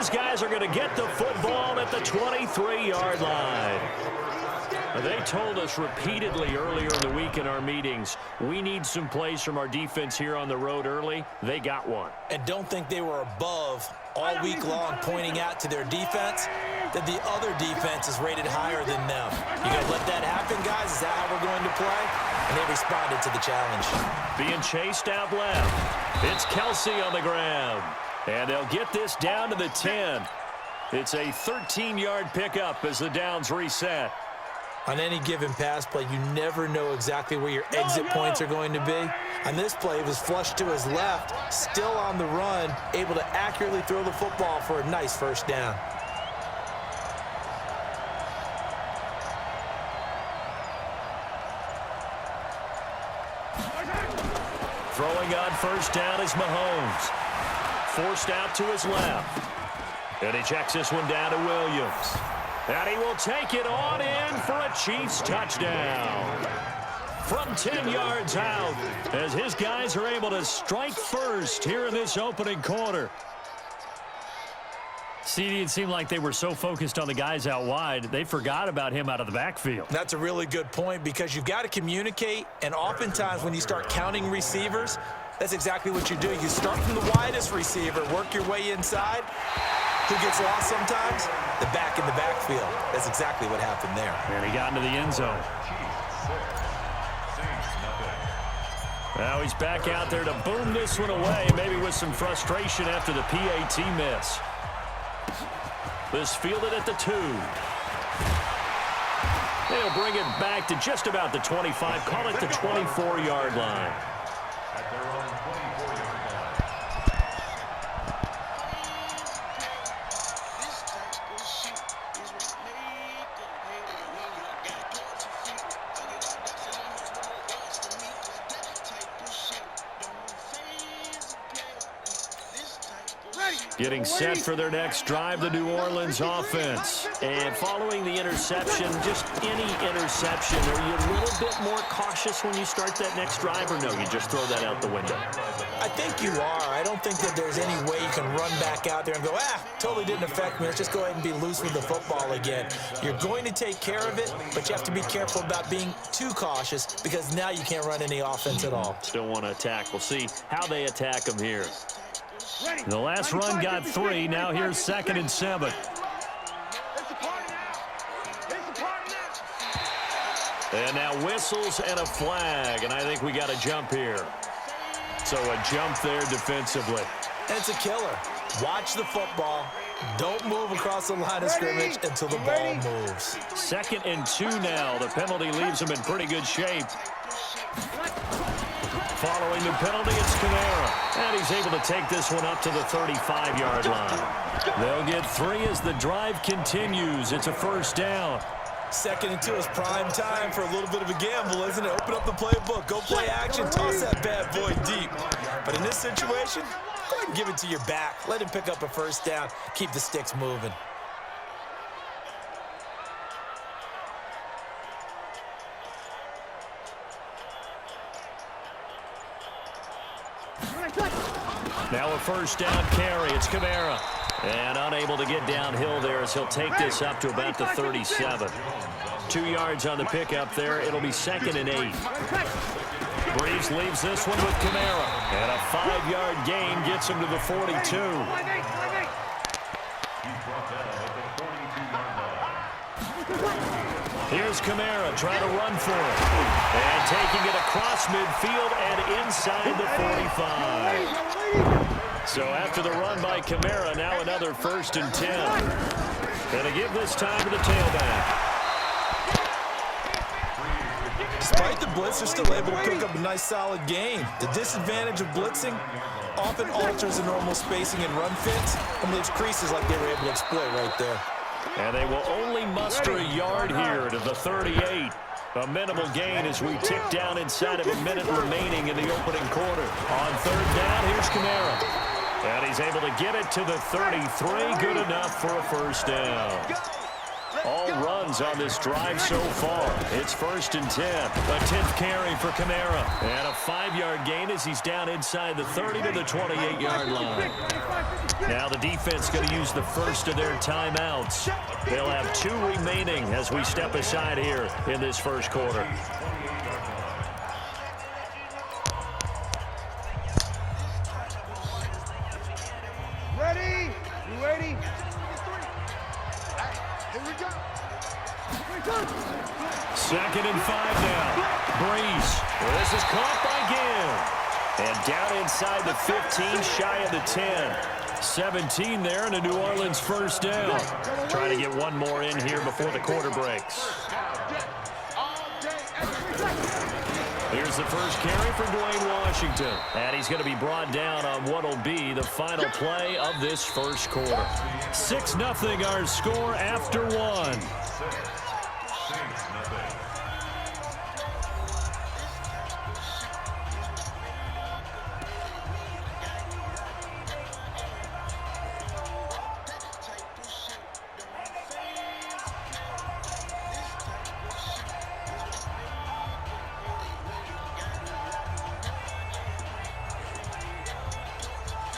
his guys are going to get the football at the 23-yard line. They told us repeatedly earlier in the week in our meetings, we need some plays from our defense here on the road early. They got one. And don't think they were above all week long pointing out to their defense that the other defense is rated higher than them. You going to let that happen, guys? Is that how we're going to play? And they responded to the challenge. Being chased out left. It's Kelsey on the ground. And they'll get this down to the 10. It's a 13-yard pickup as the downs reset. On any given pass play, you never know exactly where your exit points are going to be. On this play, it was flushed to his left, still on the run, able to accurately throw the football for a nice first down. Throwing on first down is Mahomes. Forced out to his left. And he checks this one down to Williams. And he will take it on in for a Chiefs touchdown. From 10 yards out, as his guys are able to strike first here in this opening quarter. CD, it seemed like they were so focused on the guys out wide, they forgot about him out of the backfield. That's a really good point because you've got to communicate, and oftentimes when you start counting receivers, that's exactly what you do. You start from the widest receiver, work your way inside. Who gets lost sometimes? The back in the backfield. That's exactly what happened there. And he got into the end zone. Now he's back out there to boom this one away, maybe with some frustration after the PAT miss. This fielded at the 2. They'll bring it back to just about the 25, call it the 24-yard line. Getting set for their next drive, the New Orleans offense. And following the interception, just any interception, are you a little bit more cautious when you start that next drive, or no, you just throw that out the window? I think you are. I don't think that there's any way you can run back out there and go, totally didn't affect me. Let's just go ahead and be loose with the football again. You're going to take care of it, but you have to be careful about being too cautious because now you can't run any offense at all. Still want to attack. We'll see how they attack them here. The last run got 3. Now here's 2nd and 7. And now whistles and a flag, and I think we got a jump here. So a jump there defensively. And it's a killer. Watch the football. Don't move across the line of scrimmage until the ball moves. 2nd and 2 now. The penalty leaves them in pretty good shape. Following the penalty, it's Kamara. And he's able to take this one up to the 35-yard line. They'll get 3 as the drive continues. It's a first down. 2nd and 2 is prime time for a little bit of a gamble, isn't it? Open up the playbook. Go play action. Toss that bad boy deep. But in this situation, go ahead and give it to your back. Let him pick up a first down. Keep the sticks moving. Now a first down carry. It's Kamara. And unable to get downhill there as he'll take this up to about the 37. 2 yards on the pickup there. It'll be 2nd and 8. Breeze leaves this one with Kamara. And a 5-yard gain gets him to the 42. Here's Kamara trying to run for it. And taking it across midfield and inside the 45. So after the run by Kamara, now another 1st and 10. Going to give this time to the tailback. Despite the blitz, they're still able to pick up a nice solid gain. The disadvantage of blitzing often alters the normal spacing and run fits and leaves creases like they were able to exploit right there. And they will only muster a yard here to the 38. A minimal gain as we tick down inside of a minute remaining in the opening quarter. On 3rd down, here's Kamara. And he's able to get it to the 33. Good enough for a first down. All runs on this drive so far. It's 1st and 10. A 10th carry for Kamara. And a 5-yard gain as he's down inside the 30 to the 28-yard line. Now the defense going to use the first of their timeouts. They'll have 2 remaining as we step aside here in this first quarter. Ready? You ready? Here we go. 2nd and 5 now. Breeze. This is caught by Gill. And down inside the 15, shy of the 10. 17 there and a New Orleans first down. Trying to get one more in here before the quarter breaks. Here's the first carry for Dwayne Washington. And he's going to be brought down on what will be the final play of this first quarter. 6-0 our score after 1.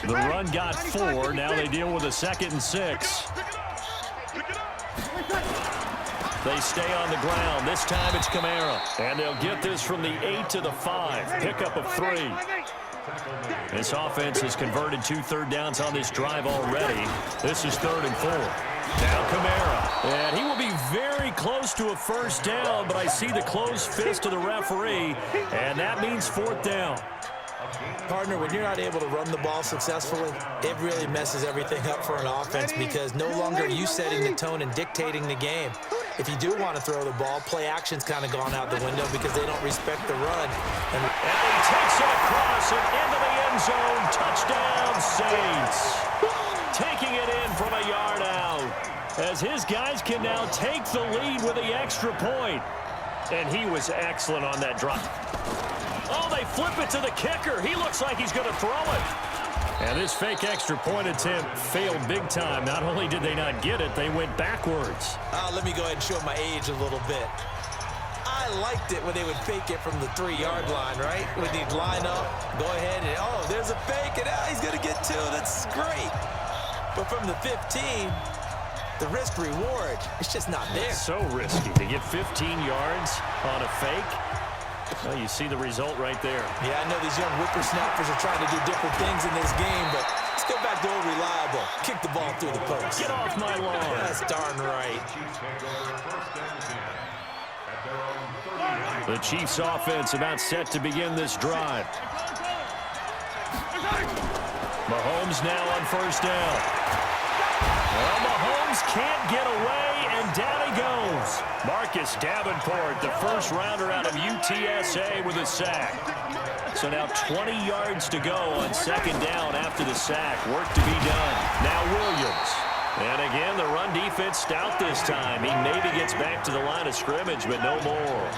The run got 4. Now they deal with a 2nd and 6. They stay on the ground. This time it's Kamara. And they'll get this from the 8 to the 5. Pickup of 3. This offense has converted 2 third downs on this drive already. This is 3rd and 4. Now Kamara. And he will be very close to a first down, but I see the closed fist of the referee, and that means 4th down. Partner, when you're not able to run the ball successfully, it really messes everything up for an offense because no longer are you setting the tone and dictating the game. If you do want to throw the ball, play action's kind of gone out the window because they don't respect the run. And he takes it across and into the end zone. Touchdown, Saints. Taking it in from a yard out as his guys can now take the lead with the extra point. And he was excellent on that drop. Oh, they flip it to the kicker. He looks like he's going to throw it. And this fake extra point attempt failed big time. Not only did they not get it, they went backwards. Let me go ahead and show my age a little bit. I liked it when they would fake it from the 3-yard line, right? When they'd line up, go ahead, and oh, there's a fake, and he's going to get 2. That's great. But from the 15, the risk-reward, it's just not there. It's so risky to get 15 yards on a fake. Well, you see the result right there. Yeah, I know these young whippersnappers are trying to do different things in this game, but let's go back to old reliable. Kick the ball through the post. Get off my lawn. That's darn right. The Chiefs offense about set to begin this drive. Mahomes now on first down. Well, Mahomes can't get away, and down he goes. Marcus Davenport, the first rounder out of UTSA with a sack. So now 20 yards to go on 2nd down after the sack. Work to be done. Now Williams. And again, the run defense stout this time. He maybe gets back to the line of scrimmage, but no more.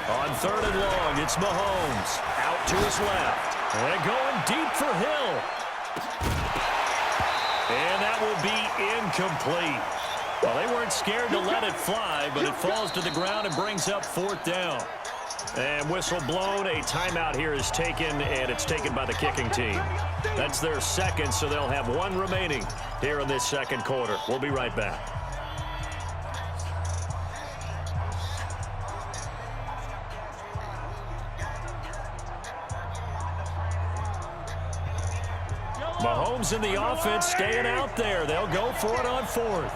On 3rd and long, it's Mahomes. Out to his left. And going deep for Hill. And that will be incomplete. Well, they weren't scared to let it fly, but it falls to the ground and brings up 4th down. And whistle blown. A timeout here is taken, and it's taken by the kicking team. That's their 2nd, so they'll have 1 remaining here in this 2nd quarter. We'll be right back. Mahomes in the offense staying out there. They'll go for it on 4th.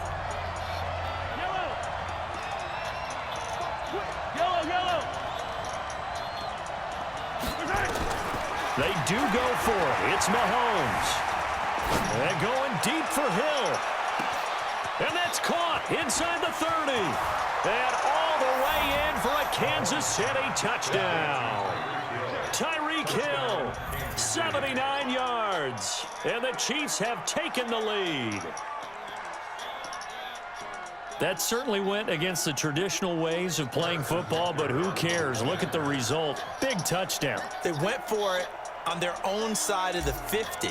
They do go for it. It's Mahomes. And going deep for Hill. And that's caught inside the 30. And all the way in for a Kansas City touchdown. Tyreek Hill, 79 yards. And the Chiefs have taken the lead. That certainly went against the traditional ways of playing football, but who cares? Look at the result. Big touchdown. They went for it on their own side of the 50.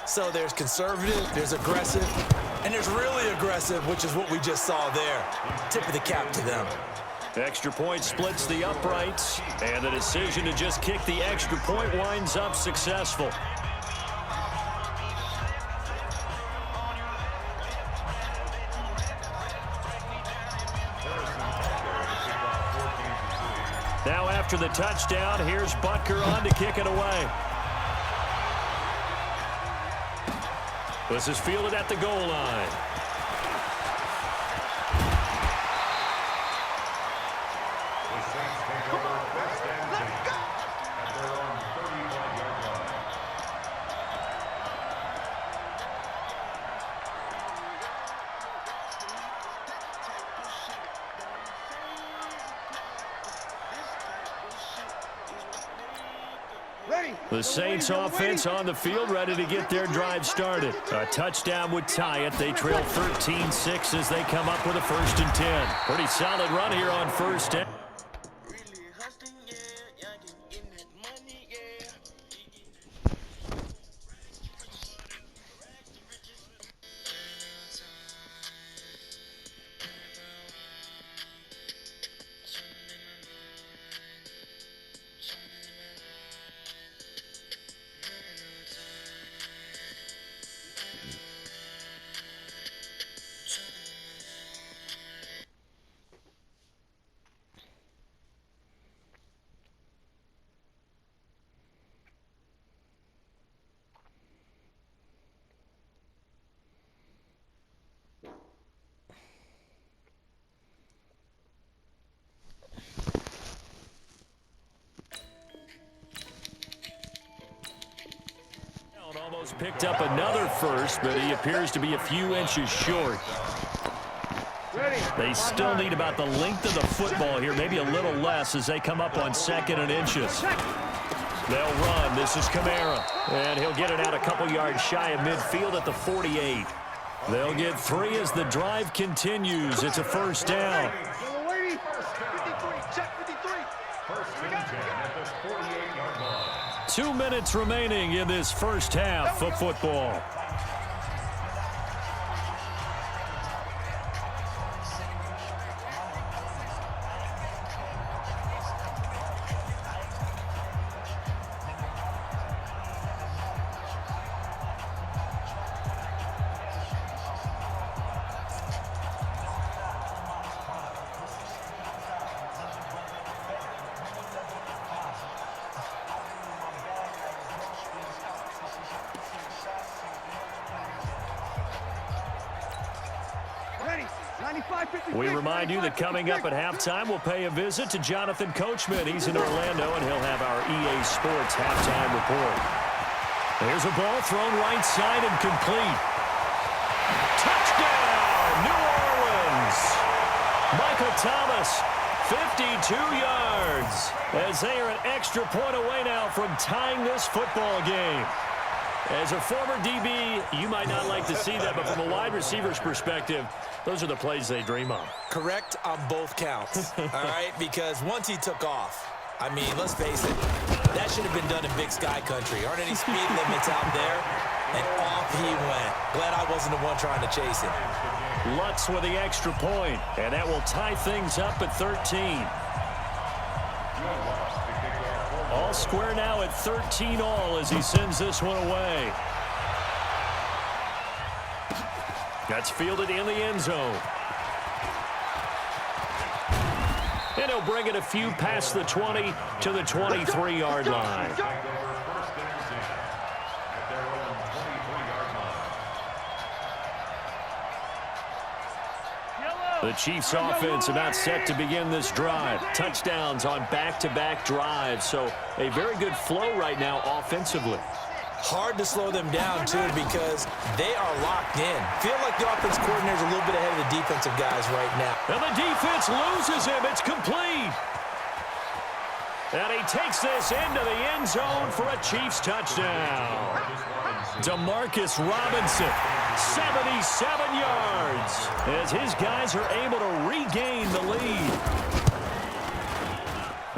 So there's conservative, there's aggressive, and there's really aggressive, which is what we just saw there. Tip of the cap to them. Extra point splits the uprights, and the decision to just kick the extra point winds up successful. Now after the touchdown, here's Butker on to kick it away. This is fielded at the goal line. The Saints offense on the field, ready to get their drive started. A touchdown would tie it. They trail 13-6 as they come up with a 1st and 10. Pretty solid run here on 1st down. Almost picked up another first, but he appears to be a few inches short. They still need about the length of the football here, maybe a little less as they come up on 2nd and inches. They'll run. This is Kamara, and he'll get it out a couple yards shy of midfield at the 48. They'll get 3 as the drive continues. It's a 1st down. 2 minutes remaining in this 1st half of football. We remind you that coming up at halftime, we'll pay a visit to Jonathan Coachman. He's in Orlando, and he'll have our EA Sports halftime report. There's a ball thrown right side and complete. Touchdown, New Orleans! Michael Thomas, 52 yards, as they are an extra point away now from tying this football game. As a former DB, you might not like to see that, but from a wide receiver's perspective, those are the plays they dream of. Correct on both counts, all right? Because once he took off, I mean, let's face it, that should have been done in Big Sky country. Aren't any speed limits out there? And off he went. Glad I wasn't the one trying to chase him. Lutz with the extra point, and that will tie things up at 13. All square now at 13 all as he sends this one away. That's fielded in the end zone. And he'll bring it a few past the 20 to the 23-yard line. The Chiefs offense about set to begin this drive. Touchdowns on back-to-back drives, so a very good flow right now offensively. Hard to slow them down, too, because they are locked in. Feel like the offense coordinator is a little bit ahead of the defensive guys right now. And the defense loses him. It's complete. And he takes this into the end zone for a Chiefs touchdown. Demarcus Robinson, 77 yards, as his guys are able to regain the lead.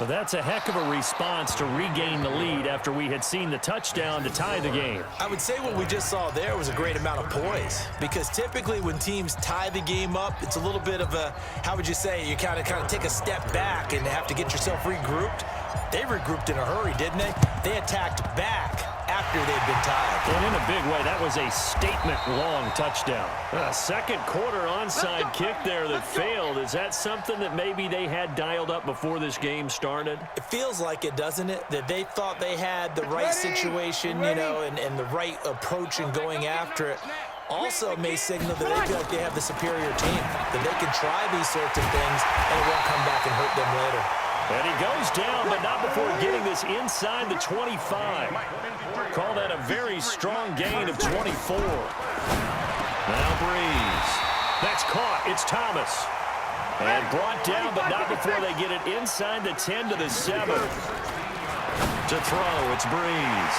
Well, that's a heck of a response to regain the lead after we had seen the touchdown to tie the game. I would say what we just saw there was a great amount of poise, because typically when teams tie the game up, it's a little bit of a, how would you say, you kind of take a step back and have to get yourself regrouped. They regrouped in a hurry, didn't they? They attacked back after they'd been tied. And in a big way, that was a statement-long touchdown. A second quarter onside kick there that failed. Is that something that maybe they had dialed up before this game started? It feels like it, doesn't it? That they thought they had the right situation, you know, and the right approach in going after it. Also may signal that they feel like they have the superior team, that they can try these sorts of things and it won't come back and hurt them later. And he goes down, but not before getting this inside the 25. Call that a very strong gain of 24. Now Breeze. That's caught. It's Thomas. And brought down, but not before they get it inside the 10 to the 7. To throw, it's Breeze.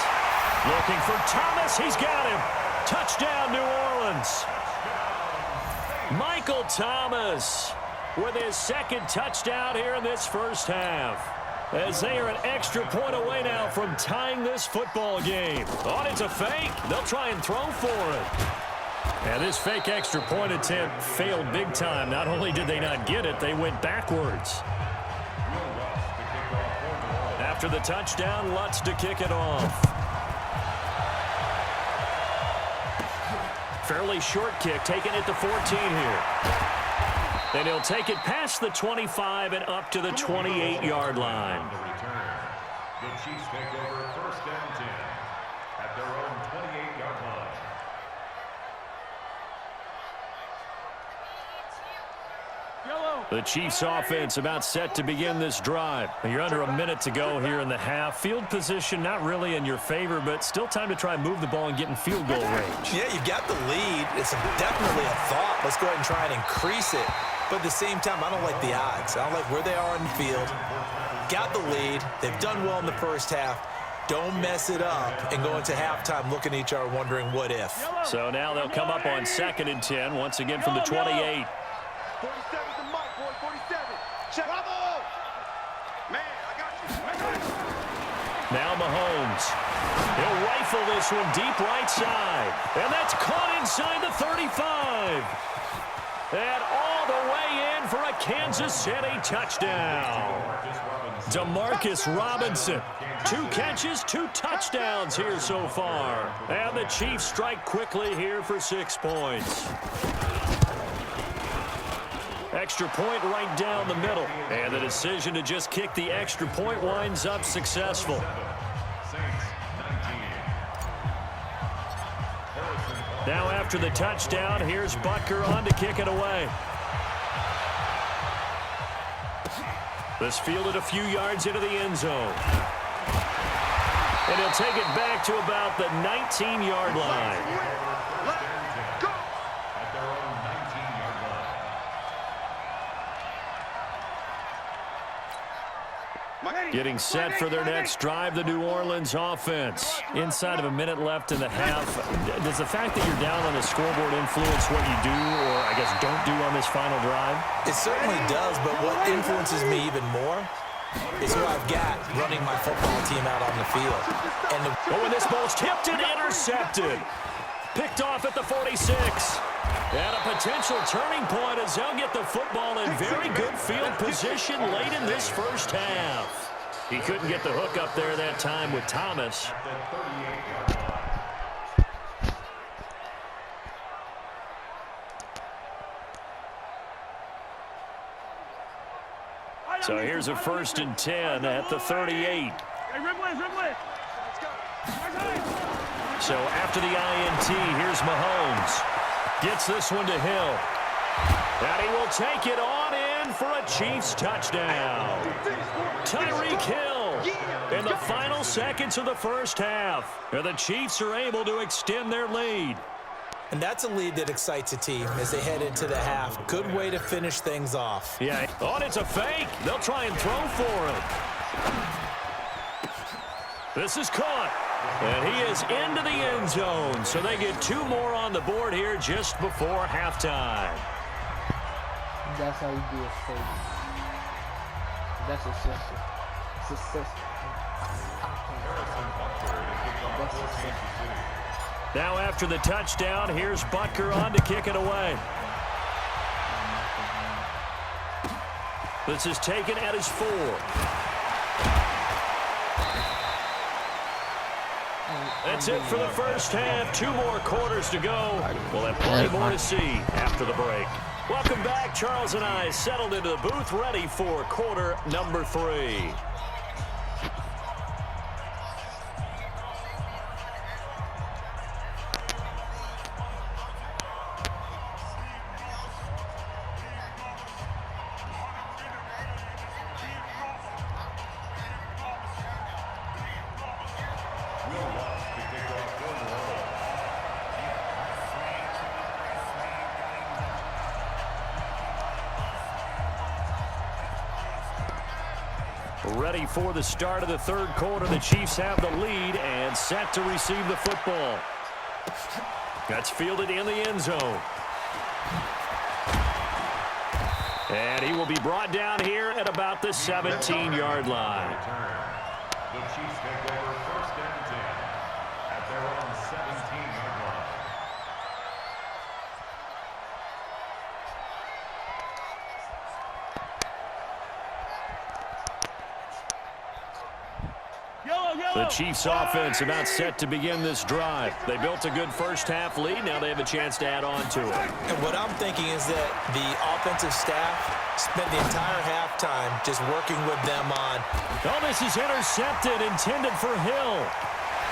Looking for Thomas. He's got him. Touchdown, New Orleans. Michael Thomas with his second touchdown here in this first half, as they are an extra point away now from tying this football game. Oh, it's a fake. They'll try and throw for it. And this fake extra point attempt failed big time. Not only did they not get it, they went backwards. After the touchdown, Lutz to kick it off. Fairly short kick, taking it to 14 here. And he'll take it past the 25 and up to the 28-yard line. The Chiefs take over first down 10 at their own 28-yard line. The Chiefs offense about set to begin this drive. You're under a minute to go here in the half. Field position not really in your favor, but still time to try and move the ball and get in field goal range. Yeah, you've got the lead. It's definitely a thought. Let's go ahead and try and increase it. But at the same time, I don't like the odds. I don't like where they are on the field. Got the lead. They've done well in the first half. Don't mess it up and go into halftime looking at each other wondering what if. So now they'll come up on 2nd and 10, once again from the 28. 47 to Mike, boy, 47. Check. Bravo! Man, I got you. Now Mahomes. He'll rifle this one deep right side. And that's caught inside the 35. And all the way in for a Kansas City touchdown. Demarcus Robinson. 2 catches, 2 touchdowns here so far. And the Chiefs strike quickly here for 6 points. Extra point right down the middle. And the decision to just kick the extra point winds up successful. Now after the touchdown, here's Butker on to kick it away. This fielded a few yards into the end zone. And he'll take it back to about the 19-yard line. Getting set for their next drive, the New Orleans offense. Inside of a minute left in the half. Does the fact that you're down on the scoreboard influence what you do, or I guess don't do on this final drive? It certainly does, but what influences me even more is who I've got running my football team out on the field. And this ball's tipped and intercepted. Picked off at the 46. And a potential turning point as they'll get the football in very good field position late in this first half. He couldn't get the hook up there that time with Thomas. So here's a 1st and 10 at the 38. So after the INT, here's Mahomes. Gets this one to Hill. And he will take it on in for a Chiefs touchdown. Tyreek Hill in the final seconds of the first half. And the Chiefs are able to extend their lead. And that's a lead that excites a team as they head into the half. Good way to finish things off. Yeah. Oh, and it's a fake. They'll try and throw for it. This is caught. And he is into the end zone. So they get 2 more on the board here just before halftime. That's how you do a fake. That's a system. Now after the touchdown, here's Butker on to kick it away. This is taken at his 4. That's it for the first half. 2 more quarters to go. We'll have plenty more to see after the break. Welcome back. Charles and I settled into the booth, ready for quarter number 3. Ready for the start of the third quarter. The Chiefs have the lead and set to receive the football. That's fielded in the end zone. And he will be brought down here at about the 17-yard line. The Chiefs take over first and 10 at their own 17-yard line. The Chiefs offense about set to begin this drive. They built a good first half lead. Now they have a chance to add on to it. And what I'm thinking is that the offensive staff spent the entire halftime just working with them on. Oh, this is intercepted, intended for Hill.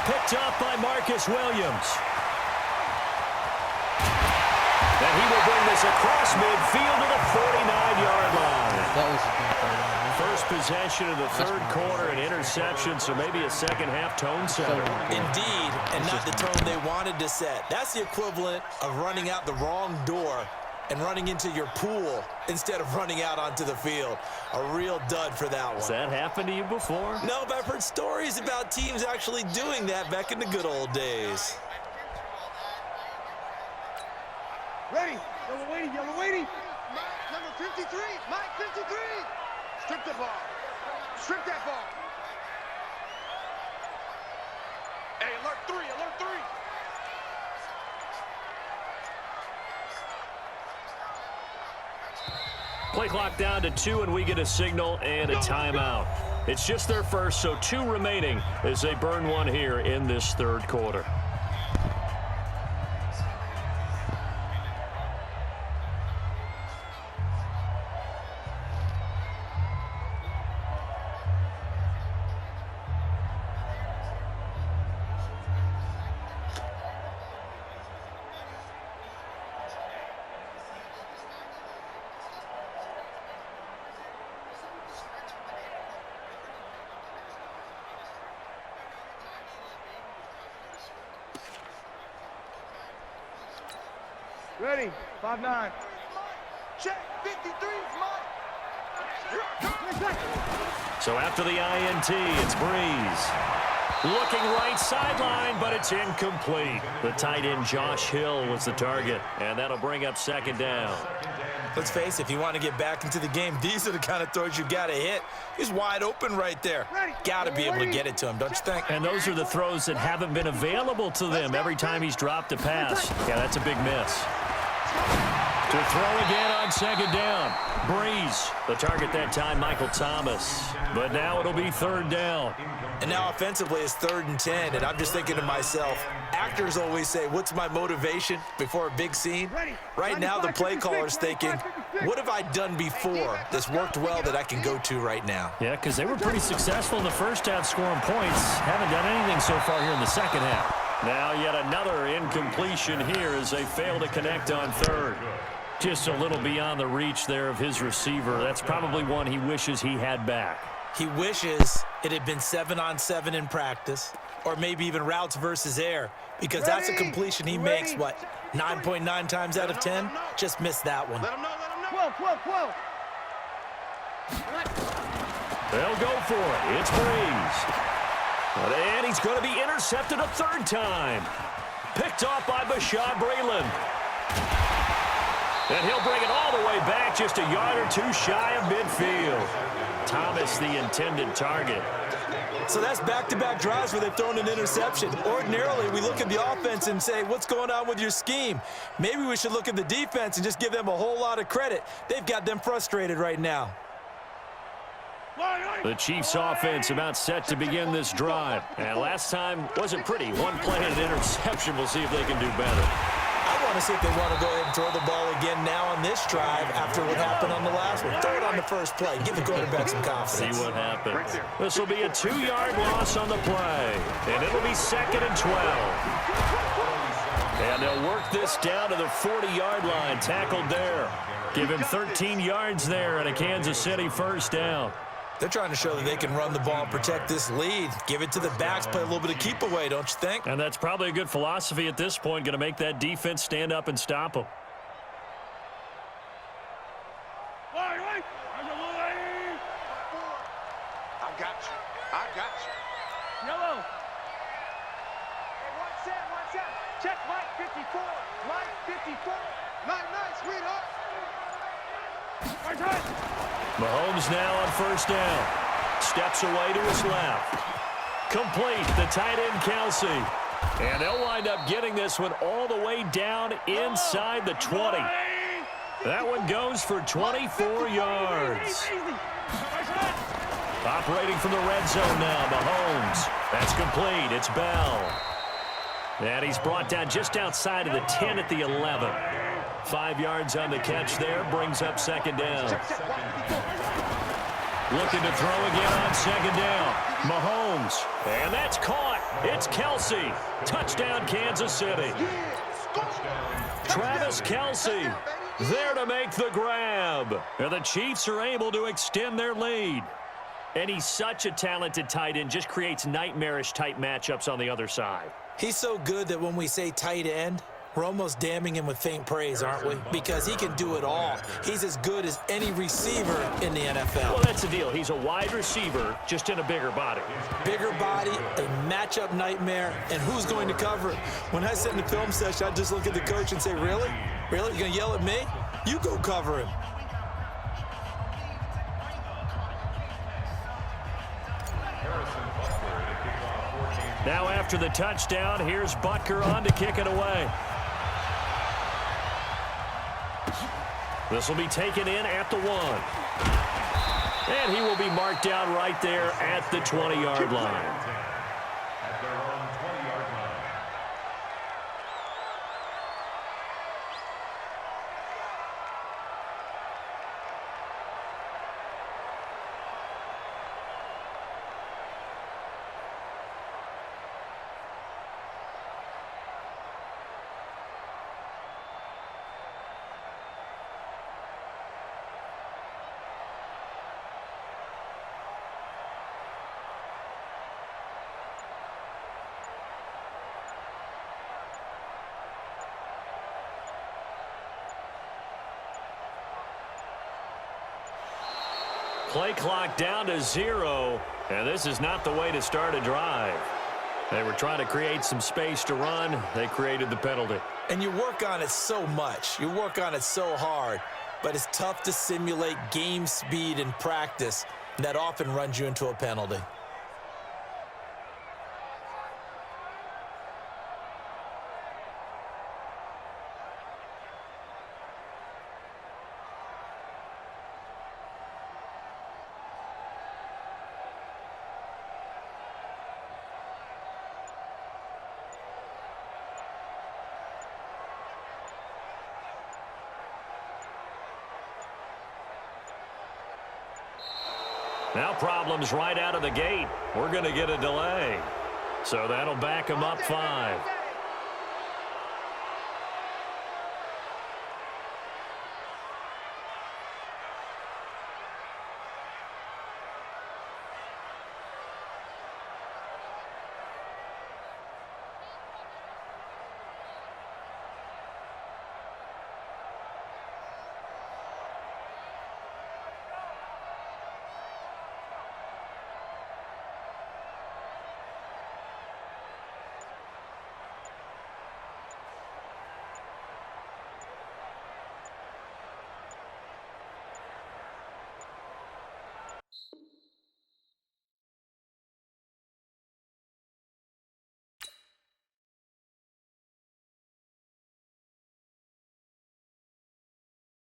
Picked up by Marcus Williams. And he will bring this across midfield to the 49-yard line. That was a good play. First possession of the third quarter, an interception, so maybe a second-half tone setter. Indeed, and not the tone they wanted to set. That's the equivalent of running out the wrong door and running into your pool instead of running out onto the field. A real dud for that one. Has that happened to you before? No, but I've heard stories about teams actually doing that back in the good old days. Ready. Yellow waiting. Yellow waiting. Mike, number 53. Mike, 53. Strip the ball. Strip that ball. Hey, alert 3. Alert 3. Play clock down to 2, and we get a signal and a timeout. It's just their first, so 2 remaining as they burn one here in this third quarter. Ready. 5-9. Check. 53. Mike. So after the INT, it's Breeze. Looking right sideline, but it's incomplete. The tight end Josh Hill was the target, and that'll bring up second down. Let's face it, if you want to get back into the game, these are the kind of throws you got to hit. He's wide open right there. Got to be able to get it to him, don't you think? And those are the throws that haven't been available to them every time he's dropped a pass. Yeah, that's a big miss. To throw again on second down. Breeze, the target that time, Michael Thomas. But now it'll be third down. And now offensively it's 3rd and 10, and I'm just thinking to myself, actors always say, what's my motivation before a big scene? Right now the play caller's thinking, what have I done before that's worked well that I can go to right now? Yeah, because they were pretty successful in the first half scoring points. Haven't done anything so far here in the second half. Now yet another incompletion here as they fail to connect on third. Just a little beyond the reach there of his receiver. That's probably one he wishes he had back. He wishes it had been 7-on-7 in practice, or maybe even routes versus air, because that's a completion he makes, what, 9.9 times out of 10? Just missed that one. Let him know. Let him know. 12. They'll go for it. It's Breeze. And he's going to be intercepted a third time. Picked off by Bashaud Breeland. And he'll bring it all the way back, just a yard or two shy of midfield. Thomas the intended target. So that's back-to-back drives where they've thrown an interception. Ordinarily, we look at the offense and say, what's going on with your scheme? Maybe we should look at the defense and just give them a whole lot of credit. They've got them frustrated right now. The Chiefs offense about set to begin this drive. And last time wasn't pretty. One play and an interception. We'll see if they can do better. I want to see if they want to go ahead and throw the ball again now on this drive after what happened on the last one. Throw it on the first play. Give the quarterback some confidence. See what happens. This will be a 2-yard loss on the play. And it'll be 2nd and 12. And they'll work this down to the 40-yard line. Tackled there. Give him 13 yards there and a Kansas City first down. They're trying to show that they can run the ball and protect this lead. Give it to the backs, play a little bit of keep away, don't you think? And that's probably a good philosophy at this point, going to make that defense stand up and stop them. I got you. I got you. Yellow. Hey, watch out, watch out. Check Mike 54. Mike 54. Nice, sweetheart. Mahomes now on first down. Steps away to his left. Complete, the tight end Kelsey. And they'll wind up getting this one all the way down inside the 20. That one goes for 24 yards. Operating from the red zone now, Mahomes. That's complete, it's Bell. And he's brought down just outside of the 10 at the 11. 5 yards on the catch there, brings up 2nd down. Looking to throw again on 2nd down. Mahomes, and that's caught. It's Kelsey. Touchdown, Kansas City. Travis Kelsey there to make the grab. And the Chiefs are able to extend their lead. And he's such a talented tight end, just creates nightmarish-type matchups on the other side. He's so good that when we say tight end, we're almost damning him with faint praise, aren't we? Because he can do it all. He's as good as any receiver in the NFL. Well, that's the deal. He's a wide receiver, just in a bigger body. Bigger body, a matchup nightmare, and who's going to cover it? When I sit in the film session, I just look at the coach and say, really? Really? You're going to yell at me? You go cover him. Now after the touchdown, here's Butker on to kick it away. This will be taken in at the 1. And he will be marked down right there at the 20-yard line. At their own 20-yard line. Play clock down to 0, and this is not the way to start a drive. They were trying to create some space to run. They created the penalty. And you work on it so much. You work on it so hard. But it's tough to simulate game speed in practice. And that often runs you into a penalty. Now problems right out of the gate. We're going to get a delay. So that'll back them up 5.